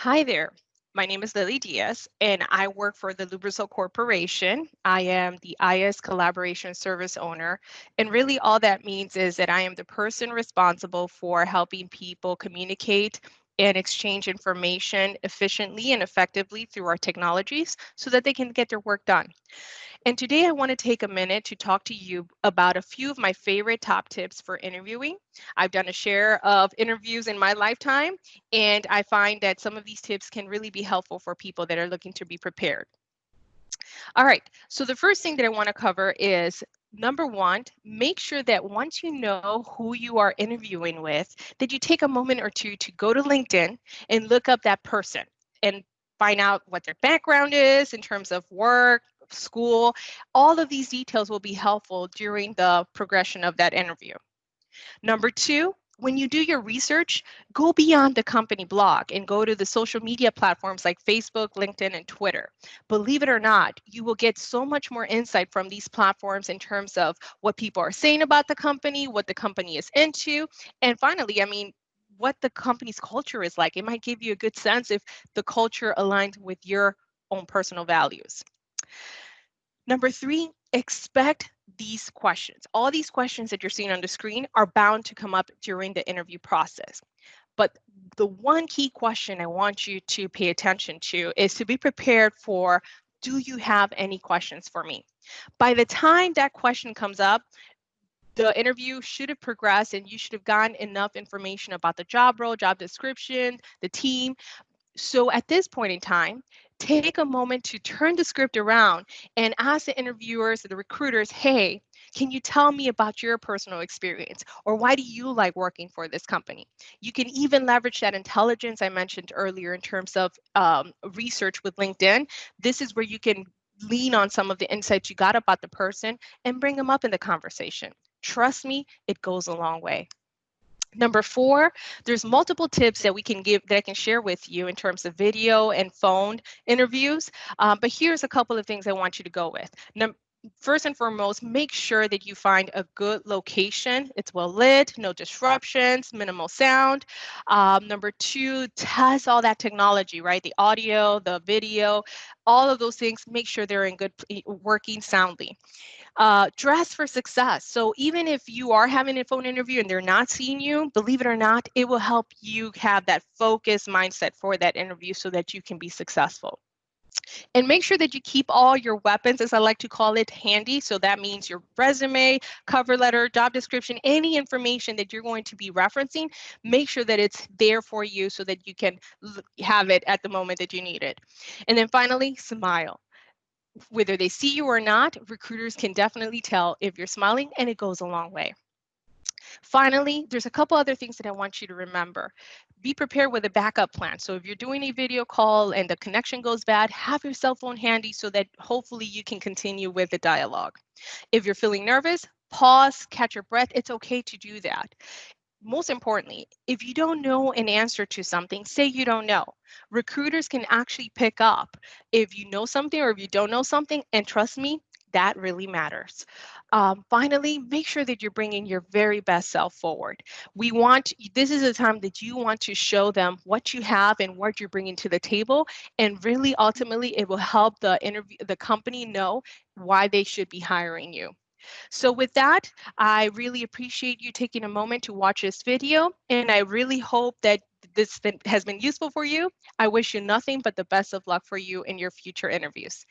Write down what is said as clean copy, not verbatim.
Hi there. My name is Lily Diaz, and I work for the Lubrizol Corporation. I am the IS Collaboration Service owner. And really, all that means is that I am the person responsible for helping people communicate and exchange information efficiently and effectively through our technologies so that they can get their work done. And today I want to take a minute to talk to you about a few of my favorite top tips for interviewing. I've done a share of interviews in my lifetime, and I find that some of these tips can really be helpful for people that are looking to be prepared. All right, so the first thing that I want to cover is number one, make sure that once you know who you are interviewing with, that you take a moment or two to go to LinkedIn and look up that person and find out what their background is in terms of work, school. All of these details will be helpful during the progression of that interview. Number two, when you do your research, go beyond the company blog and go to the social media platforms like Facebook, LinkedIn, and Twitter. Believe it or not, you will get so much more insight from these platforms in terms of what people are saying about the company, what the company is into, and finally, what the company's culture is like. It might give you a good sense if the culture aligns with your own personal values. Number three, expect these questions. All these questions that you're seeing on the screen are bound to come up during the interview process. But the one key question I want you to pay attention to is to be prepared for, do you have any questions for me? By the time that question comes up, the interview should have progressed and you should have gotten enough information about the job role, job description, the team, so at this point in time, take a moment to turn the script around and ask the interviewers, the recruiters, hey, can you tell me about your personal experience? Or why do you like working for this company? You can even leverage that intelligence I mentioned earlier in terms of research with LinkedIn. This is where you can lean on some of the insights you got about the person and bring them up in the conversation. Trust me, it goes a long way. Number four, there's multiple tips that we can give that I can share with you in terms of video and phone interviews. But here's a couple of things I want you to go with. First and foremost, make sure that you find a good location. It's well lit, no disruptions, minimal sound. Number two, test all that technology, right? The audio, the video, all of those things, make sure they're in good working soundly. Dress for success. So even if you are having a phone interview and they're not seeing you, believe it or not, it will help you have that focused mindset for that interview so that you can be successful. And make sure that you keep all your weapons, as I like to call it, handy. So that means your resume, cover letter, job description, any information that you're going to be referencing, make sure that it's there for you so that you can have it at the moment that you need it. And then finally, smile. Whether they see you or not, recruiters can definitely tell if you're smiling, and it goes a long way. Finally, there's a couple other things that I want you to remember. Be prepared with a backup plan. So if you're doing a video call and the connection goes bad, have your cell phone handy so that hopefully you can continue with the dialogue. If you're feeling nervous, pause, catch your breath. It's okay to do that. Most importantly, if you don't know an answer to something, say you don't know. Recruiters can actually pick up if you know something or if you don't know something, and trust me, that really matters. Finally, make sure that you're bringing your very best self forward. This is a time that you want to show them what you have and what you're bringing to the table, and really ultimately it will help the company know why they should be hiring you. So with that, I really appreciate you taking a moment to watch this video, and I really hope that has been useful for you. I wish you nothing but the best of luck for you in your future interviews.